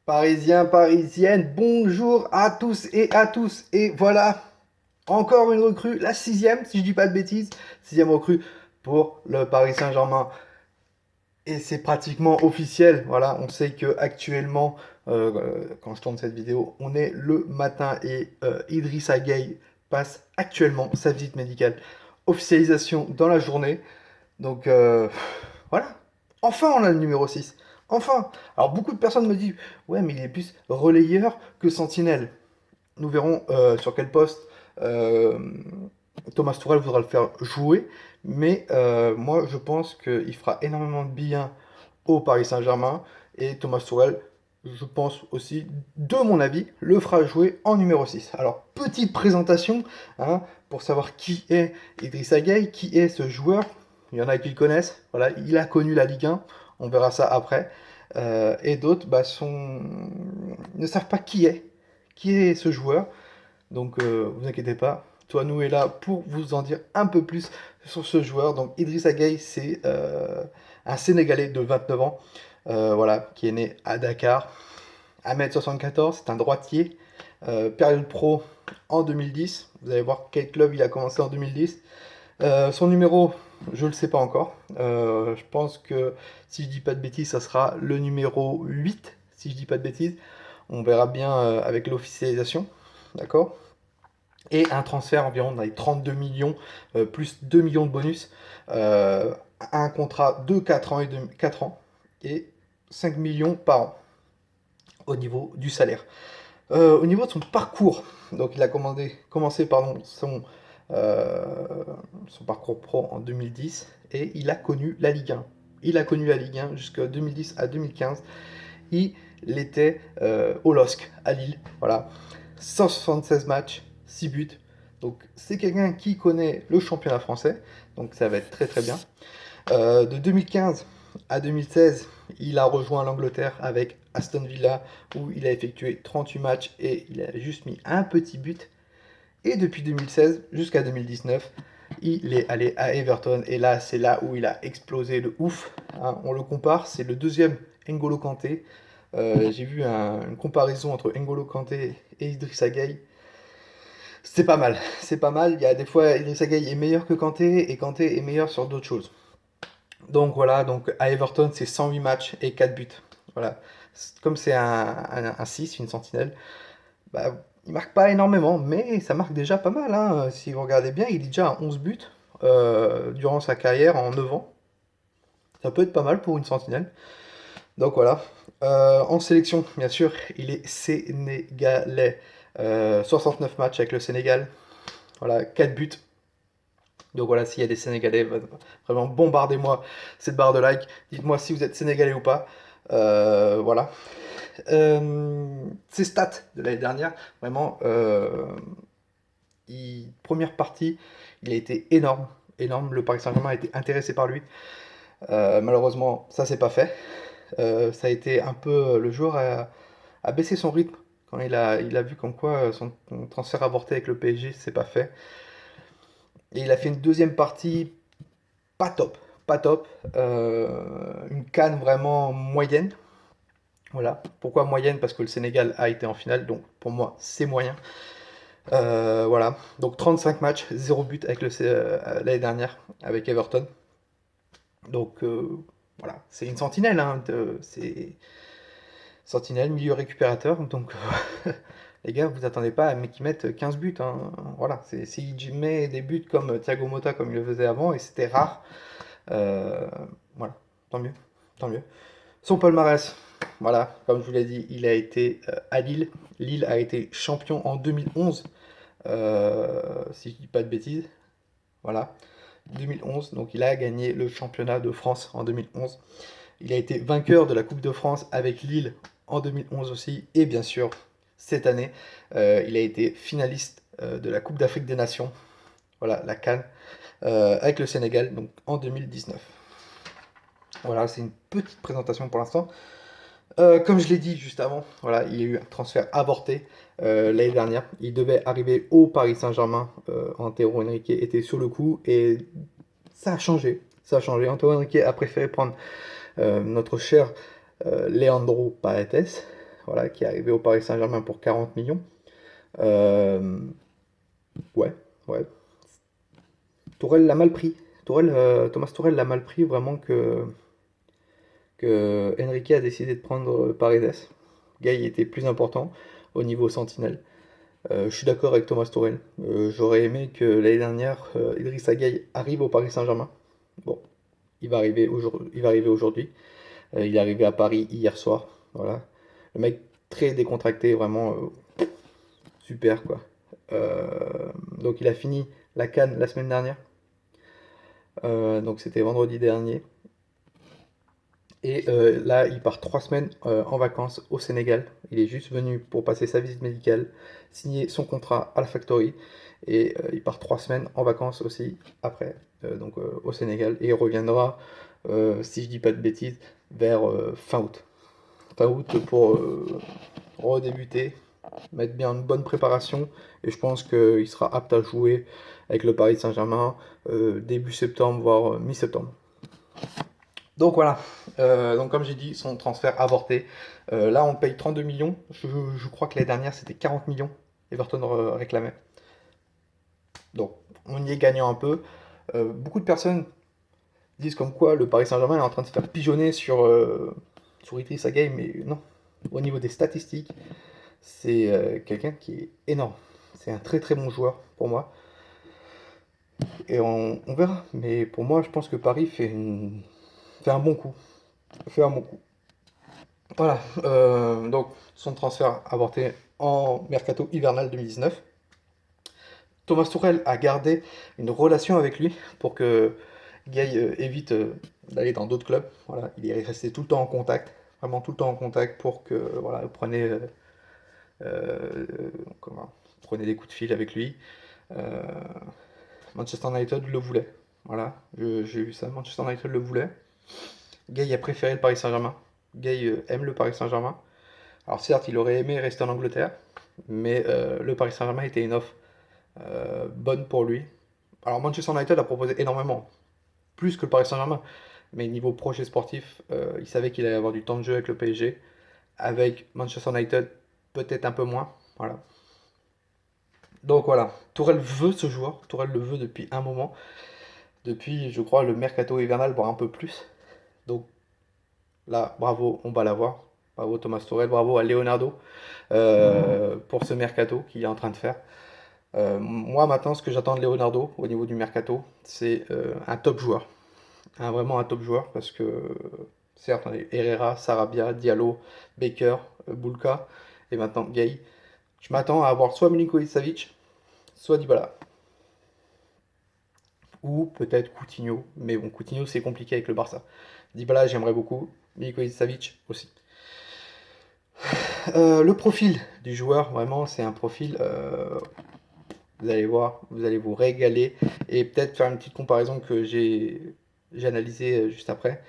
Parisiens, parisiennes, bonjour à tous et à tous. Et voilà, encore une recrue, la sixième, si je dis pas de bêtises, sixième recrue pour le Paris Saint-Germain. Et c'est pratiquement officiel. Voilà, on sait que actuellement, quand je tourne cette vidéo, on est le matin et Idrissa Gueye passe actuellement sa visite médicale. Officialisation dans la journée. Donc voilà, enfin on a le numéro 6. Enfin. Alors beaucoup de personnes me disent, ouais mais il est plus relayeur que sentinelle. Nous verrons sur quel poste euh, Thomas Tuchel voudra le faire jouer. Mais moi je pense qu'il fera énormément de bien au Paris Saint-Germain. Et Thomas Tuchel, je pense aussi, de mon avis, le fera jouer en numéro 6. Alors petite présentation hein, pour savoir qui est Idrissa Gueye, qui est ce joueur. Il y en a qui le connaissent. Voilà, il a connu la Ligue 1. On verra ça après. Et d'autres ne savent pas qui est ce joueur. Donc, vous inquiétez pas. Toi, nous est là pour vous en dire un peu plus sur ce joueur. Donc, Idrissa Gueye, c'est un Sénégalais de 29 ans, voilà, qui est né à Dakar. 1m74, c'est un droitier. Période pro en 2010. Vous allez voir quel club il a commencé en 2010. Son numéro, je ne le sais pas encore. Je pense que si je dis pas de bêtises, ça sera le numéro 8, si je dis pas de bêtises. On verra bien avec l'officialisation. D'accord? Et un transfert environ dans les 32 millions, plus 2 millions de bonus. Euh, un contrat de 4 ans, 4 ans et 5 millions par an au niveau du salaire. Au niveau de son parcours, donc il a commencé euh, son parcours pro en 2010 et il a connu la Ligue 1. Il a connu la Ligue 1 jusqu'à 2010 à 2015. Il était au LOSC à Lille. Voilà. 176 matchs, 6 buts. Donc c'est quelqu'un qui connaît le championnat français. Donc ça va être très très bien. De 2015 à 2016, il a rejoint l'Angleterre avec Aston Villa où il a effectué 38 matchs et il a juste mis un petit but. Et depuis 2016 jusqu'à 2019, il est allé à Everton et là c'est là où il a explosé de ouf. Hein, on le compare, c'est le deuxième N'Golo Kanté. J'ai vu une comparaison entre N'Golo Kanté et Idrissa Gueye. C'est pas mal, c'est pas mal. Il y a des fois Idrissa Gueye est meilleur que Kanté et Kanté est meilleur sur d'autres choses. Donc voilà, donc à Everton, c'est 108 matchs et 4 buts. Voilà. Comme c'est un 6, une sentinelle, bah, il marque pas énormément, mais ça marque déjà pas mal. Hein. Si vous regardez bien, il est déjà à 11 buts durant sa carrière en 9 ans. Ça peut être pas mal pour une sentinelle. Donc voilà. En sélection, bien sûr, il est sénégalais. 69 matchs avec le Sénégal. Voilà, 4 buts. Donc voilà, s'il y a des Sénégalais, vraiment bombardez-moi cette barre de like. Dites-moi si vous êtes Sénégalais ou pas. Voilà. Ses stats de l'année dernière, vraiment, première partie, il a été énorme. Énorme. Le Paris Saint-Germain a été intéressé par lui. Malheureusement, ça s'est pas fait. Ça a été un peu le joueur a baissé son rythme quand il a vu comme quoi son transfert avorté avec le PSG, c'est pas fait. Et il a fait une deuxième partie pas top, pas top. Une canne vraiment moyenne. Voilà. Pourquoi moyenne? Parce que le Sénégal a été en finale, donc pour moi c'est moyen. Voilà. Donc 35 matchs, 0 but avec l'année dernière avec Everton. Donc voilà, c'est une sentinelle, hein, c'est sentinelle, milieu récupérateur. Donc les gars, vous attendez pas à un mec qui mette 15 buts. Hein. Voilà, s'il met des buts comme Thiago Motta comme il le faisait avant, et c'était rare, euh, voilà, tant mieux, tant mieux. Son palmarès, voilà, comme je vous l'ai dit, il a été à Lille. Lille a été champion en 2011, si je dis pas de bêtises. Voilà, 2011. Donc il a gagné le championnat de France en 2011. Il a été vainqueur de la Coupe de France avec Lille en 2011 aussi. Et bien sûr, cette année, il a été finaliste de la Coupe d'Afrique des Nations, voilà, la CAN, avec le Sénégal, donc en 2019. Voilà, c'est une petite présentation pour l'instant. Comme je l'ai dit juste avant, voilà, il y a eu un transfert avorté l'année dernière. Il devait arriver au Paris Saint-Germain. Antero Henrique était sur le coup et ça a changé. Ça a changé. Antero Henrique a préféré prendre notre cher Leandro Paredes. voilà, qui est arrivé au Paris Saint-Germain pour 40 millions. Euh, ouais, ouais. Tourelle l'a mal pris. Thomas Tourelle l'a mal pris vraiment que Enrique a décidé de prendre Paredes. Gay était plus important au niveau sentinelle. Je suis d'accord avec Thomas Tourelle. J'aurais aimé que l'année dernière, Idrissa Gueye arrive au Paris Saint-Germain. Bon, il va arriver aujourd'hui. Il est arrivé à Paris hier soir. Voilà. Le mec très décontracté, vraiment super quoi. Donc il a fini la CAN la semaine dernière. Donc c'était vendredi dernier. Et là, il part 3 semaines en vacances au Sénégal. Il est juste venu pour passer sa visite médicale, signer son contrat à la factory. Et il part 3 semaines en vacances aussi après, donc au Sénégal. Et il reviendra, si je dis pas de bêtises, vers fin août. Fin août pour redébuter, mettre bien une bonne préparation. Et je pense qu'il sera apte à jouer avec le Paris Saint-Germain début septembre, voire mi-septembre. Donc voilà, donc comme j'ai dit, son transfert avorté. Là, on paye 32 millions. Je crois que l'année dernière, c'était 40 millions. Everton réclamait. Donc, on y est gagnant un peu. Beaucoup de personnes disent comme quoi le Paris Saint-Germain est en train de se faire pigeonner sur Idrissa Gueye, mais non. Au niveau des statistiques, c'est quelqu'un qui est énorme. C'est un très très bon joueur pour moi. Et on verra. Mais pour moi, je pense que Paris fait un bon coup. Fait un bon coup. Voilà, donc son transfert avorté en mercato hivernal 2019. Thomas Tuchel a gardé une relation avec lui pour que Gueye évite d'aller dans d'autres clubs. Voilà, il est resté tout le temps en contact, vraiment tout le temps en contact pour que voilà, euh, prenez des coups de fil avec lui. Euh, Manchester United le voulait. Voilà, j'ai vu ça. Manchester United le voulait. Gueye a préféré le Paris Saint-Germain. Gueye aime le Paris Saint-Germain. Alors certes, il aurait aimé rester en Angleterre, mais le Paris Saint-Germain était une offre bonne pour lui. Alors Manchester United a proposé énormément, plus que le Paris Saint-Germain, mais niveau projet sportif, il savait qu'il allait avoir du temps de jeu avec le PSG. Avec Manchester United, peut-être un peu moins. Voilà. Donc voilà, Tourelle veut ce joueur, Tourelle le veut depuis un moment, depuis je crois le mercato hivernal, voire un peu plus. Donc là, bravo, on va l'avoir. Bravo Thomas Tourelle, bravo à Leonardo pour ce mercato qu'il est en train de faire. Moi maintenant, ce que j'attends de Leonardo au niveau du mercato, c'est un top joueur. Vraiment un top joueur parce que certes, on a eu Herrera, Sarabia, Diallo, Baker, Bulka et maintenant Gay. Je m'attends à avoir soit Milinkovic-Savic, soit Dybala. Ou peut-être Coutinho, mais bon, Coutinho c'est compliqué avec le Barça. Dybala j'aimerais beaucoup, Milinkovic-Savic aussi. Le profil du joueur, vraiment, c'est un profil vous allez voir, vous allez vous régaler et peut-être faire une petite comparaison que j'ai analysée juste après.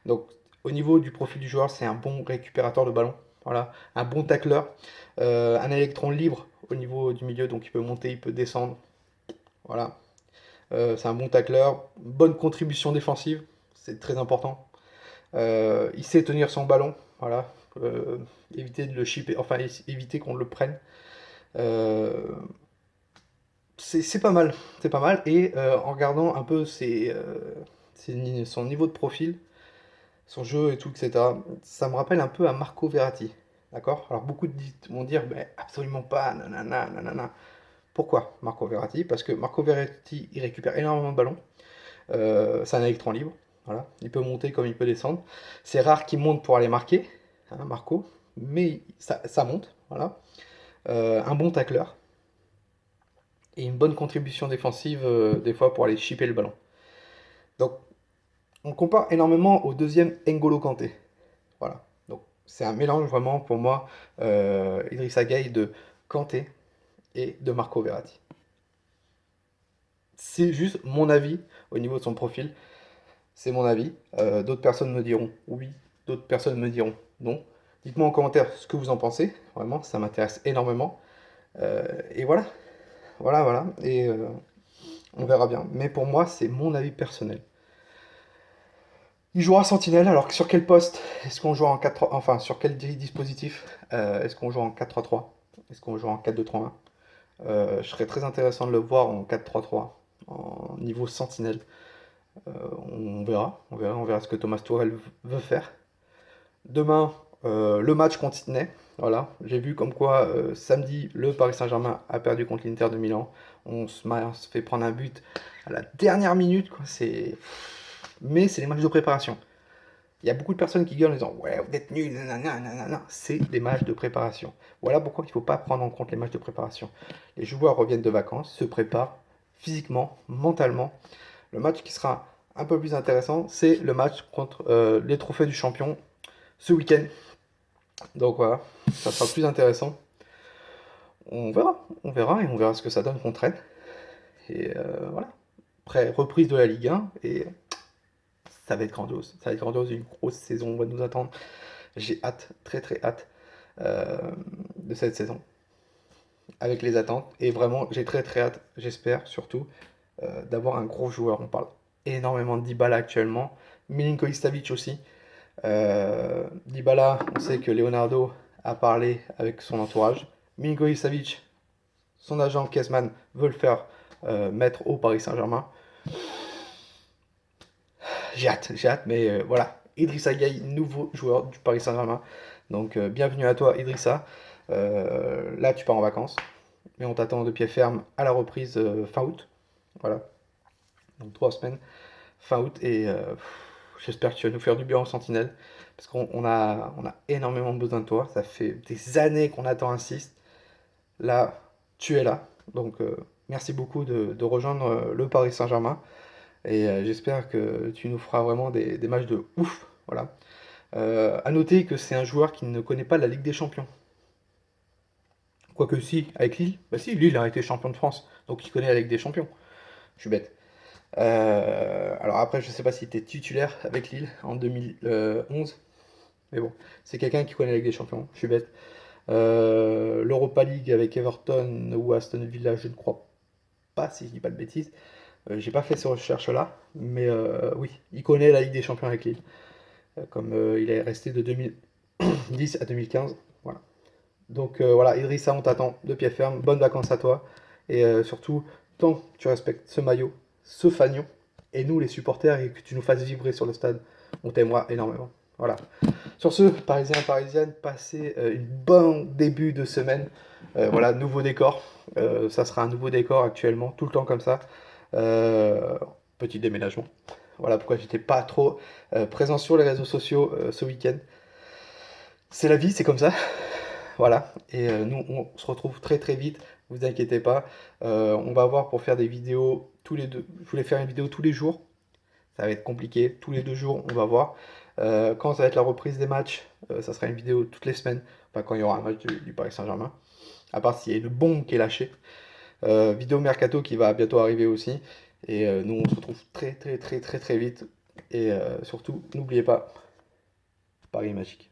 Donc, au niveau du profil du joueur, c'est un bon récupérateur de ballon, voilà, un bon tacleur, un électron libre au niveau du milieu, donc il peut monter, il peut descendre, voilà. C'est un bon tacleur, bonne contribution défensive, c'est très important. Il sait tenir son ballon, voilà, éviter de le chipper, enfin éviter qu'on le prenne. Euh, c'est pas mal, c'est pas mal. Et en regardant un peu son niveau de profil, son jeu et tout, etc., ça me rappelle un peu à Marco Verratti. D'accord? Alors beaucoup vont dire, mais absolument pas, nanana, nanana. Pourquoi Marco Verratti? Parce que Marco Verratti, il récupère énormément de ballons. C'est un électron libre. Voilà. Il peut monter comme il peut descendre. C'est rare qu'il monte pour aller marquer, hein, Marco, mais ça monte. Voilà. Un bon tacleur et une bonne contribution défensive des fois pour aller chipper le ballon. Donc on le compare énormément au deuxième N'Golo Kanté. Voilà. Donc c'est un mélange vraiment pour moi Idrissa Gueye de Kanté et de Marco Verratti. C'est juste mon avis au niveau de son profil. C'est mon avis. D'autres personnes me diront oui, d'autres personnes me diront non. Dites-moi en commentaire ce que vous en pensez. Vraiment, ça m'intéresse énormément. Et voilà, voilà, voilà. Et, on verra bien. Mais pour moi, c'est mon avis personnel. Il jouera Sentinelle, alors que sur quel poste? Est-ce qu'on joue en 4 enfin sur quel dispositif? Est-ce qu'on joue en 4-3-3? Est-ce qu'on joue en 4-2-3-1? Je serais très intéressant de le voir en 4-3-3, en niveau Sentinelle. Euh, on verra ce que Thomas Tuchel veut faire. Demain, le match continuait. Voilà, j'ai vu comme quoi samedi, le Paris Saint-Germain a perdu contre l'Inter de Milan. On se fait prendre un but à la dernière minute, quoi. Mais c'est les matchs de préparation. Il y a beaucoup de personnes qui gueulent en disant ouais, vous êtes nuls, nanana, nanana. C'est des matchs de préparation. Voilà pourquoi il ne faut pas prendre en compte les matchs de préparation. Les joueurs reviennent de vacances, se préparent physiquement, mentalement. Le match qui sera un peu plus intéressant, c'est le match contre les trophées du champion ce week-end. Donc voilà, ça sera plus intéressant. On verra et on verra ce que ça donne contre Rennes. Et voilà. Après, reprise de la Ligue 1 et ça va être grandiose. Ça va être grandiose, une grosse saison va nous attendre. J'ai hâte, très très hâte euh, de cette saison. Avec les attentes. Et vraiment, j'ai très très hâte, j'espère surtout, d'avoir un gros joueur. On parle énormément de Dybala actuellement. Milinkovic Savic aussi. Dybala, on sait que Leonardo a parlé avec son entourage. Milinkovic Savic, son agent Kesman, veut le faire mettre au Paris Saint-Germain. J'ai hâte, mais voilà. Idrissa Gueye, nouveau joueur du Paris Saint-Germain. Donc bienvenue à toi Idrissa. Là tu pars en vacances, mais on t'attend de pied ferme à la reprise fin août. Voilà, donc 3 semaines fin août et j'espère que tu vas nous faire du bien en Sentinelle parce on a énormément besoin de toi. Ça fait des années qu'on attend un 6. Là, tu es là. Donc merci beaucoup de rejoindre le Paris Saint-Germain et j'espère que tu nous feras vraiment des matchs de ouf. Voilà. À noter que c'est un joueur qui ne connaît pas la Ligue des Champions. Quoique si, avec Lille, bah si, Lille a été champion de France, donc il connaît la Ligue des Champions. Je suis bête. Alors après, je sais pas s'il était titulaire avec Lille en 2011, mais bon, c'est quelqu'un qui connaît la Ligue des Champions. Je suis bête. L'Europa League avec Everton ou Aston Villa, je ne crois pas, si je dis pas de bêtises. J'ai pas fait ces recherches-là, mais oui, il connaît la Ligue des Champions avec Lille. Comme il est resté de 2010 à 2015. Voilà. Donc voilà, Idrissa, on t'attend de pied ferme. Bonnes vacances à toi. Et surtout, tant que tu respectes ce maillot, ce fanion, et nous les supporters, et que tu nous fasses vibrer sur le stade, on t'aimera énormément. Voilà. Sur ce, Parisiens, Parisiennes, passez une bon début de semaine. Voilà, nouveau décor. Ça sera un nouveau décor actuellement, tout le temps comme ça. Euh, Petit déménagement. Voilà pourquoi j'étais pas trop présent sur les réseaux sociaux ce week-end. C'est la vie, c'est comme ça. Voilà. Et nous, on se retrouve très très vite. Vous inquiétez pas. On va voir pour faire des vidéos tous les deux. Je voulais faire une vidéo tous les jours. Ça va être compliqué. Tous les 2 jours, on va voir. Quand ça va être la reprise des matchs, ça sera une vidéo toutes les semaines. Enfin, quand il y aura un match du Paris Saint-Germain. À part s'il y a une bombe qui est lâchée. Vidéo mercato qui va bientôt arriver aussi. Et nous, on se retrouve très très très très très vite. Et surtout, n'oubliez pas, Paris est magique.